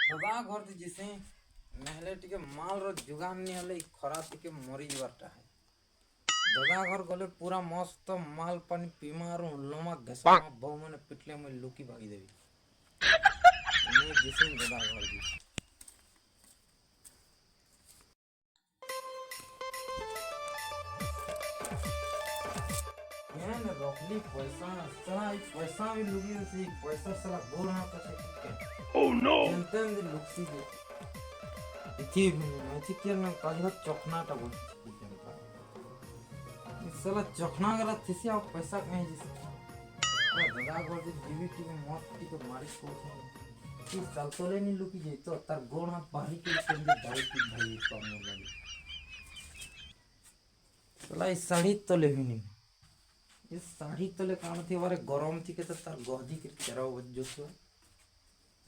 ଦଦା ଘର ଯିସି ନହେଲେ ଟିକେ ମାଲର ଯୋଗାନ ନି ହେଲେ ଖରା ଟିକେ ମରି ଯିବାରଟା ହେ ଦଦା ଘର ଗଲେ ପୁରା ମସ୍ତ ମାଲ ପାନି ପିମାରୁ ଲମା ଘେସା ବୋଉ ମାନେ ପିଟଲେ ମୁଇଁ ଲୁକି ଭାଗିଦେବି ମୁଇଁ ଯିସି ଦଦା ଘର ଯିସି रखली पैसा साला पैसा भी लुगी से पैसा साला बोल रहा था कि ओह नो जनते में लुक्सी दे इथि के ना काजवा चखना टा बोल साला चखना गला थिसी आ पैसा कहीं जिस दादा गोर दे जीबी के मौत के मारी को कि चलतले नहीं लुकी जे तो तार गोड़ हाथ बाहरी के संगे दाई की भाई कम लगी साला इस साड़ी तो ले भी नहीं इस साड़ी तले काम थी हमारे गरम थी के तो तार गहदी के तेरा वजह से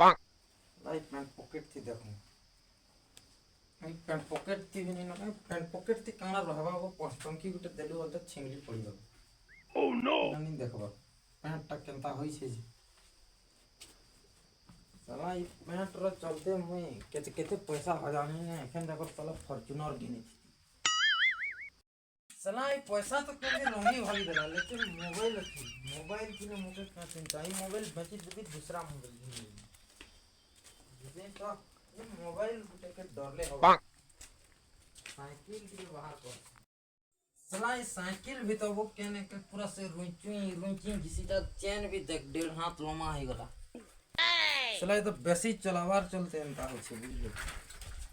लाइट पैंट पॉकेट थी देखो पैंट पॉकेट थी भी नहीं ना पैंट पॉकेट थी काना रहबा वो पंचटंकी गुटे देलु अंदर छिंगली पड़ी गयो ओह नो नहीं देखबा पैंट टा केनता होई छे जी साला ई पैंट रो चलते मुई केते केते पैसा हजानी ने एखन देखो साला फॉर्च्यूनर गिनी साला ये पैसा तो कभी रंगी भागी देला लेकिन मोबाइल की ने मुझे क्या चिंता है मोबाइल बची भी दूसरा मोबाइल जिसे तो ये मोबाइल बुटे के डरले हो साइकिल के बाहर को साला ये साइकिल भी तो वो कहने के पूरा से रुंची घिसीटा चैन भी देख 1.5 हाथ लंबा है गला साला ये तो बेसी चलावार चलते एंता हो छे बुझलो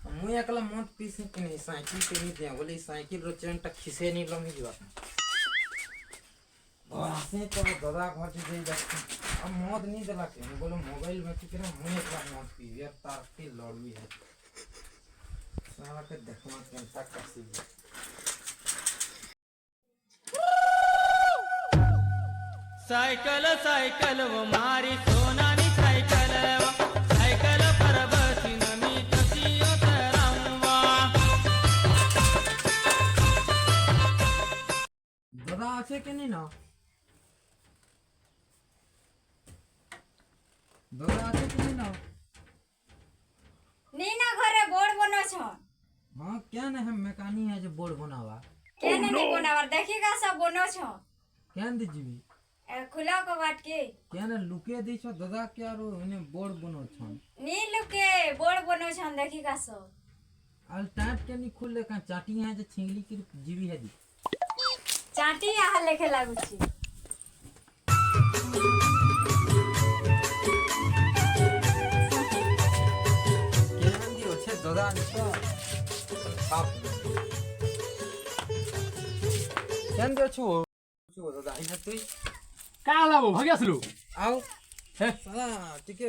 मुई एकला मत पीसी कि नहीं साइकिल पे नहीं दे बोले साइकिल रो चैन टा खिसे नहीं लमी जीवा और से तो दादा घर जे जाते अब मत नहीं देला के बोलो मोबाइल में कि ना मुई एकला मत पी यार तार के लड़वी है साला के देखमा केनता कसी साइकिल साइकिल वो मारी सोनानी साइकिल साइकिल पर बसी नमी तसियो तरंगवा दादा আছে के नहीं ना दादा আছে के नहीं ना घरे बोर्ड बनो छ हां क्या ना हम मैकेनिक है जो बोर्ड बनावा केने नहीं बनावर देखिगा सब बनो छ क्या दे जीवी खुला को बाट के क्या ना लुके दी छ दादा क्या रो इने बोर्ड बनो छ नी लुके बोर्ड बनो छ देखिगा सब अल टाट के नहीं खुले का चाटी है जो छिंगली की जीवी है दी चाटी यहाँ लेखे लागू छी केन दी ओछे दादा निको आप केन दे छु छु दादा इने तुई का लाबो भाग्यासलु आओ हे साला टिके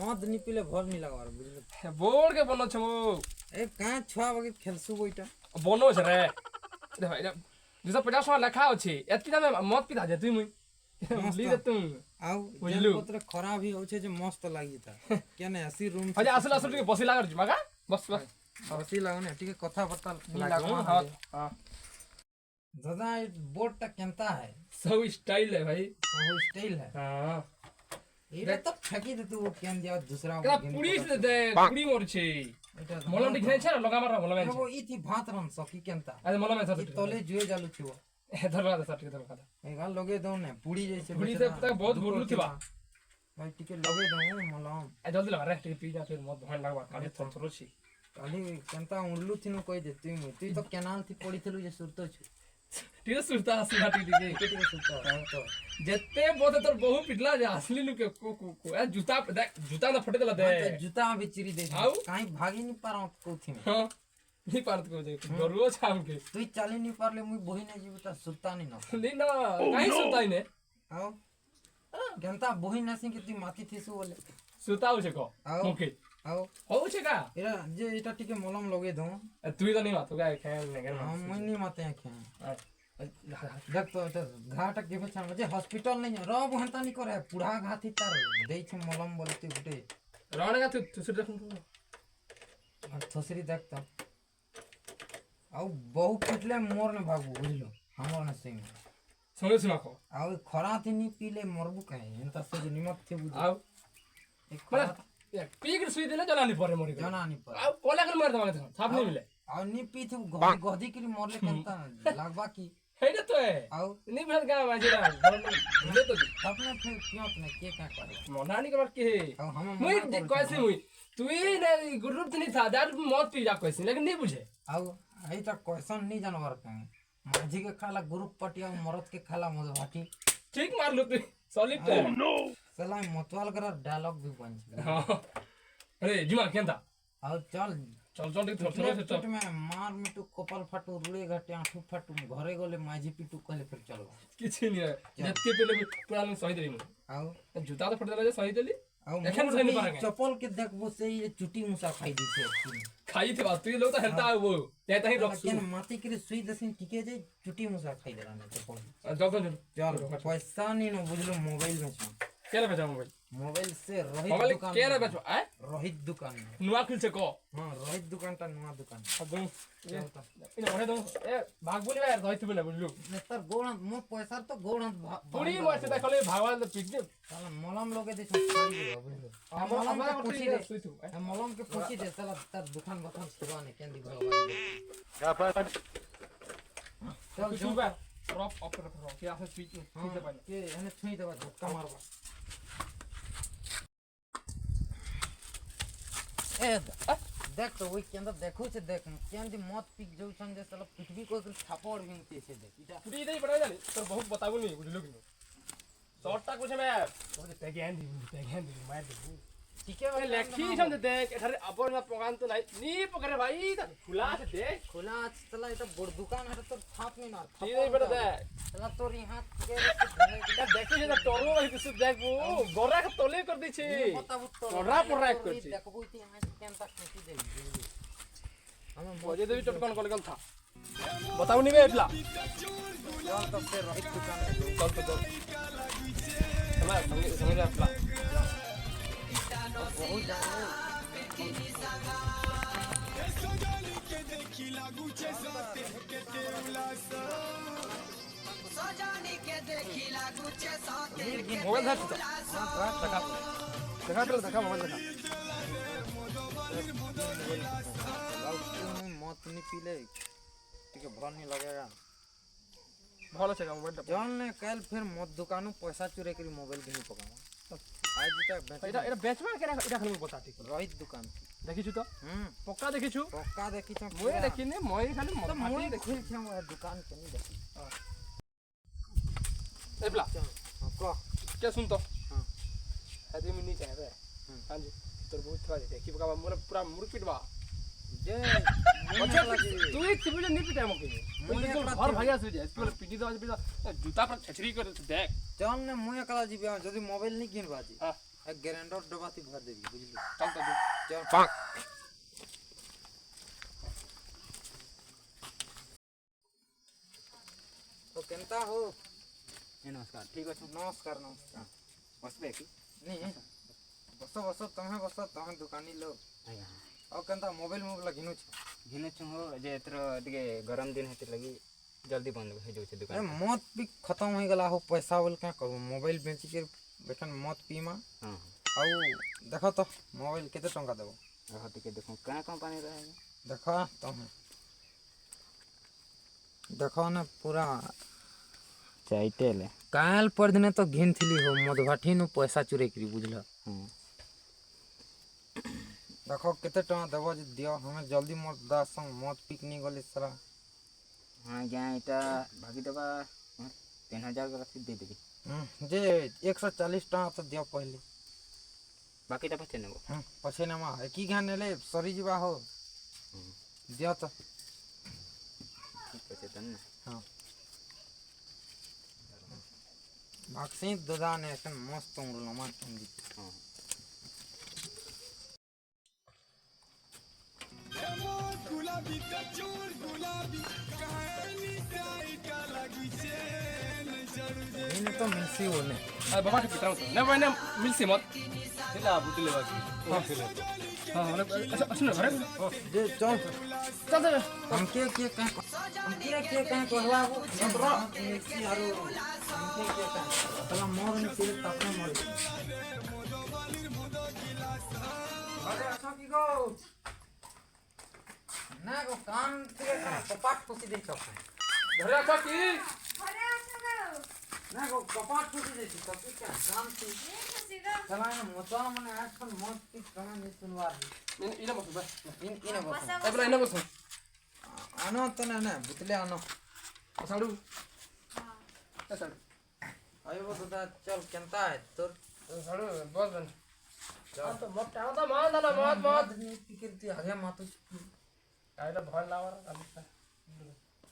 मद नी पिले भर नी लगावर बुझले बोर्ड के बनो छमो ए का छुआ बगे खेलसु बोइटा बनो छ रे देखो एटा 250 लेखा अछि एतकी दाम मत पिता जे तुई मुई ली दे तुम आओ बुझलु पत्र खराब ही होछे जे मस्त लागि ता केने एसी रूम अजे असल असल के बसी लागर मगा बस बस एसी लागने टिके कथा पत्ता लागो हां हां दादा ये बोर्ड टा केनता है सब स्टाइल है भाई वो स्टाइल है हां ये तो फेंकी दे तू वो केन दिया दूसरा का पुड़ी से दे पुड़ी मोर छै मलम दिखने छै लगा मार मलम वो इथि भात रन सकी केनता अरे मलम ई तले जुए जालु छी वो धरवा दे सट के धरवा दे ए गाल लगे दो ने पुड़ी जैसे पुड़ी से पता बहुत गोरलु थिबा भाई टिके लगे दो मलम ए जल्दी लगा रे टिके पी जा फिर मत भन लागबा काले थोर थोर छी काली केनता उड़लु थिनु कहि दे तू तो केनाल थी पड़ी थलु जे सुरतो छु टिके सुरता हसी बाटी टिके टिके सुरता तो जत्ते बोते तोर बहु पिटला जे असली लुके को ए जूता देख जूता ना फटे देला दे तो जूता भी चिरी दे आउ? काई भागी नहीं पारा कोथी में हां नहीं पारत को जे डरुओ छाम के तू चाली नहीं पारले मुई बही नहीं जीव त सुरता नहीं न नहीं ना काई सुरता इने आओ केनता बही नसी के तू माथी थिसु बोले सुरता हो छे को आउ? ओके आओ हो छे का एरा जे एटा टिके मलम लगे दो तू तो नहीं मातो का खेल ने कर हम मुई नहीं माते हैं खे देख तो एटा घाट के बेचा जे हॉस्पिटल नहीं है रब हंता नहीं करे पुढ़ा घाथी तार देई छ मलम बोलते गुटे राणे का तू सुर देख और थोसरी देख तो आउ बहु पिटले मोर ने भागू बुझलो हमर ने सिंह सुने सुना को आउ खरा थी नहीं पीले मरबू कहे एंता से निमक थे बुझ आउ एक मला खरा पीक सुई देले जनानी परे मोरी जना नहीं पर आ कोला कर मार दवा के छाप नहीं मिले और नी पी थु गधी की मरले केनता लागबा की हेडे तो है आउ नहीं भेल का माजेरा भूले तो अपने फिर क्यों अपने के का करे मोनानी के बात के आउ हम मुई कैसे मुई तू ही ने गुरुप नहीं था दार मौत पी जा कैसे लेकिन नहीं बुझे आउ आई तक क्वेश्चन नहीं जानवर का माझी के खाला ग्रुप पटिया मरद के खाला मधुभाटी ठीक मार लो तू सॉलिड नो सला मतवाल कर डायलॉग भी बन अरे जुमा केंता आउ चल चल चल देख थोड़ा से पेट में मार मिटू कपाल फाटू रुड़े घाटे आंठू फाटू घरे गले माझी पिटू कहले फिर चलो किछि नहीं है जब के पहले पूरा लोग सही देली आउ जूता तो फट देला जे सही देली आउ एखन सही नहीं पारेंगे चप्पल के देखबो से ये चुटी मुसा खाई दी थे खाई थे बात तू लोग तो हंता वो ते तही रख केन माटी के सुई दसिन टिके जे चुटी मुसा खाई देला ने चप्पल चल चल चल पैसा नहीं न बुझलो मोबाइल में छ केला बेचा मोबाइल मोबाइल से रोहित मोबाइल दुकान केला बेचो आ रोहित दुकान नुआ खुल से को हां रोहित दुकान ता नुआ दुकान अब दो इन ओरे दो ए भाग बोली यार दहित बोले बुझलु नेतर गोण मो पैसा तो गोण थोड़ी मोर से देखले भागवाल पिक दे साला मलम लोगे दे छोड़ी दे बुझलो मलम के पूछी दे सुई तू मलम के पूछी दे साला तार दुकान बता सुबाने केंदी भगवान चल तू बा ड्रॉप ऑफ कर रहा क्या है स्पीच में के हने छुई देबा धक्का मारबा ए देख तो वही के अंदर देखो से देख केंदी मत पिक जो संगे साला पृथ्वी को थापड़ बिनते से देख इटा पूरी नहीं पड़ा जानी तो बहुत बताबो नहीं बुझलु कि शॉर्ट तक कुछ मैं ओरे पैगेन दी मार दे ठीक है ए लेखी समझ देख एठारे अपन में पगान तो नहीं नी पकड़े भाई खुला से देख खुला साला इटा बड़ दुकान है तो थाप में मार ती नहीं पड़ा दे साला तोर यहां के क्या देखो जे टोरो भाई किस देख वो गोरा के तोले कर दी छे बताबू तोरा पर राख कर छी देखबू ती यहां केंता खुशी दे हमें मजे देवी टटकन कल था बताओ नहीं बे एटला चल तो फिर रोहित दुकान में चल तो चल समझ एटला बहुत जानो मोबाइल था देखा मोबाइल देखा मत नहीं पीले ठीक भर नहीं लगेगा भलो छे मोबाइल जौन ने कल फिर मत दुकानों पैसा चुरा कर मोबाइल भी नहीं पकावा आज तक एटा एटा बेचबा केना एटा खाली बता ठीक रोहित दुकान देखिछु तो पक्का देखिछु पक्का देखी छ मोए देखिने मोए खाली तो माटी मोई देखि देखी छ वो दुकान के नहीं देखी एप्ला को क्या सुन तो हां आदमी में नहीं चाहे बे हां जी तोर बहुत थवा देखि पका मोर पूरा मुड़ पिटवा जे अच्छा तू एक तिबुले नहीं पिटा मके मुझे तो घर भागा से जाए तू पिटी दो पिटा जूता पर छछरी कर देख चल ने मुई एकला जीबे जदी मोबाइल नहीं किन बाजी हां एक ग्राइंडर डबाती भर देबी बुझली चल तो चल पाक तो केनता हो नमस्कार ठीक अच्छे नमस्कार नमस्कार बसबे कि नहीं बस बस तमें दुकानी लो आज्ञा और केनता मोबाइल घिनु छ घिनु छु हो जे एतर टिके गरम दिन हेते लगी जल्दी बंद हो जाउ छै अरे दुकान मत भी खत्म हो गला हो पैसा बोल क्या करू मोबाइल बेच के बेखन मत पीमा हां आउ देखो तो मोबाइल केते टंका देबो रह टिके देखो का कंपनी रहेगा देखो तमे देखो ना पूरा चाइटेल काल पर दिन तो घिन थिली हो मधुभाटी नु पैसा चुरे करी बुझल हां देखो केते टंका देबो जे दियो हमें जल्दी मत दास मत पिक नहीं गले सारा हां ज्ञा एटा भागी देबा 3000 के रसीद दे देबी जे 140 टंका तो दियो पहले बाकी त पछे नेबो पछे नमा की घान ले सरी जीवा हो दियो तो ठीक पछे तन ना हां भागसी दुदान एकन मस्त उंगल नमा संगी हां गुलाबी कचोर गुलाबी कहानी का लगी चैन जरू जे इन तो मिलसी होने अरे बाबा के पितराउ तो ना बने मिलसी मत दिला बुतले बाकी हां हां अच्छा अच्छा ना घरे जे चल चल हम के कह कहवा वो मिलसी आरो हम के कह तला मोर नि सिर तापने मोर কি গো না গো কান থেকে কপাট খুশি দিছ ঘরে আছো কি ঘরে আছো গো না গো কপাট খুশি দিছ তো কি কান তুই এই খুশি গো তোমায় মতো মানে এখন মত কি কানে নি শুনবার ইনে বসো ভাই ইনে বস বসা এই বলে ইনে বসো আনো তো না বুতলে আনো সাড়ু হ্যাঁ এ সাড়ু আইব দাদা চল কেনতা है তোর সাড়ু বস বেন চল তো মত তো মান দানা মত নি টিকিরতি আগে মাতো এটা ভয় লাগার আলিটা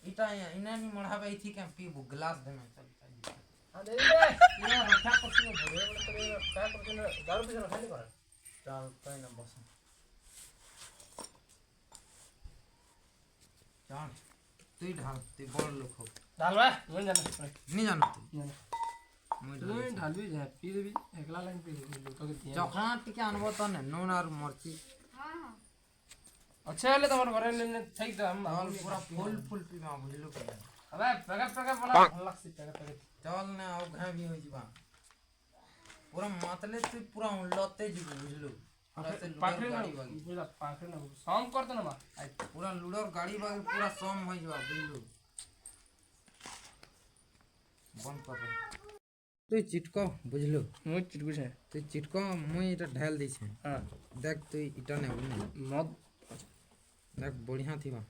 ইটা ইনা নি মড়াবে ইথি কেম পিবু গ্লাস দেনা চল আরে রে ইনা রক্ষা করছিস ভরে বলে তো কাজ করছিস দারু পিছনে খালি করে চল তাই না বস চল তুই ঢাল তুই বড় লোক হোক ডাল ভাই মই জানো নি জানো তুই মুই তুই ঢালবি যা পি দেবি একলা লাইন পি দেবি লোককে দিয়ে চখনা টিকে আনবো তো না নুন আর মরচি হ্যাঁ হ্যাঁ আচ্ছা হলে তোমার ঘরে নিয়ে ঠিক তো আমি চল পুরা ফুল পিমা বুঝলো কি আবে প্যাকেট বলা ভালো লাগছে প্যাকেট চল না আও ঘা भी हो जिबा पूरा मातले তুই পুরা উল্লতে জিবু বুঝলো রাতে পাখরি লুডোর না গাড়ি বাগি বুঝলা পাখরি না সাউন্ড করতে না মা पूरा लूडोर गाड़ी बागी पूरा सम हो जिबा बुझलो बंद कर रे তুই চিটকো বুঝলো মই চিটকুছে তুই চিটকো মুই এটা ঢাল দিছে হ্যাঁ দেখ তুই ইটা নে বুঝলি মদ দেখ बढ़िया থিবা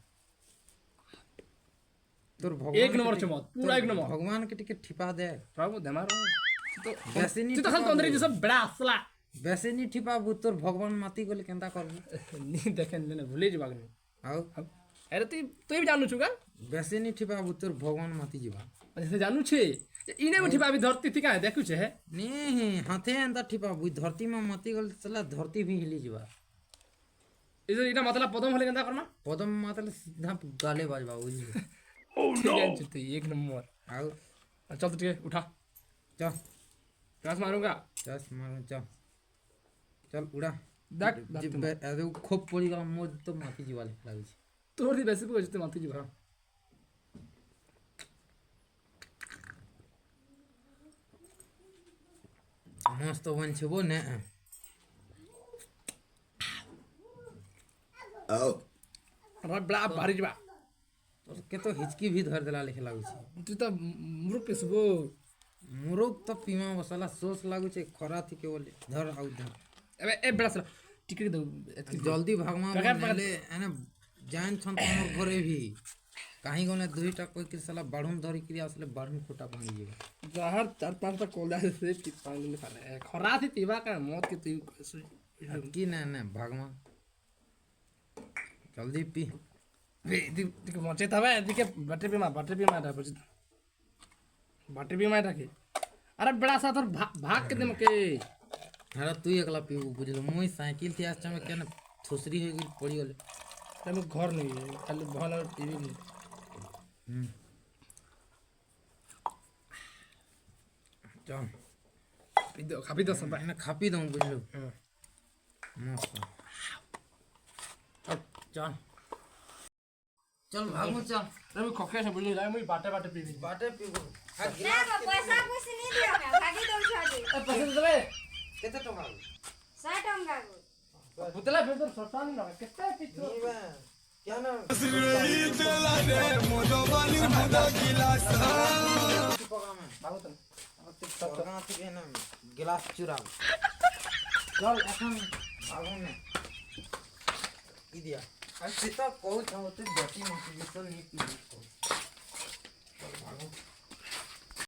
তোর এক নম্বর के চমৎ পুরা এক নম্বর भगवान के टिके ठिपा दे প্রভু দেমার তো वैसे नहीं তুই তো খালি তন্দরি দিছ বড় আসলা वैसे नहीं ठिपा তোর ভগবান মাতি গলে কেনতা করবি নি দেখেন না ভুলে যাবা কেন আও আরে তুই भी जानू छुगा वैसे नहीं ठिपा তোর ভগবান মাতি जिबा अच्छा जानू छे इने में ठिपा अभी धरती थी का देखु छे नहीं हाथे एंता ठिपा धरती में माती गले चला धरती भी हिली जिबा इधर इटा मतलब पदम हले केनता करना पदम मातले सीधा गाले बाजबा बुझली ठीक है चलते एक नंबर आओ चल तो ठीक है उठा चल क्लास मारूंगा चल मारो चल चल उड़ा देख अरे खूब पड़ी गला मोर तो माथी जिबा लागी छे तोर दी बेसी को जते माथी जीवा मस्त बन छबो ने अरे बड़ा भारी जीवा तोर के तो हिचकी भी धर देला लिखे लागू छे तू तो मुरुक पे सुबो मुरुक तो पीमा मसाला सोस लागू छे खरा थी के बोले धर आउ धर अबे ए बड़ा सला टिकट दो जल्दी भागमा ले एने जान छन तमर घरे भी काहे गने दुईटा कोई के साला बाढ़ुम धरी क्रिया असले बाढ़ुम खोटा भांगी जेबा बाहर चार पांच टा कोल्डा से पी पानी में खाले खरा थी पीवा का मौत के तू की ना भागमा जल्दी पी वे दिक मचे तबे दिके बैटरी पे मार बुझ बैटरी पे मार रखे अरे बड़ा सा तोर भाग के दम के अरे तू एकला पी बुझलो मुई साइकिल थी आस्ता में केन थोसरी हो गेल पड़ी गेले तब घर नहीं है खाली भल और टीवी नहीं चल खापी दो सब एने खापी दऊं बुझलो मस्त चल चल भागो चल अरे मैं खोखे से बोली मैं बाटे पी ली बाटे पीबो না গো পয়সা পুছি নি দিও না ভাগি দઉં છું আজি ए पैसे दे दे केते टका 100 टंका गो पुतला फिर तो सोचा नहीं लगा कितना पिछो नीबा क्या ना दिला रे मोदो वाली मोदो गिलास पका में भागो तो पका थी ना गिलास चुराओ चल এখন ভাগো না কি দিয়া আর সেটা কও তো তুই বেটি মত বিসল নি পি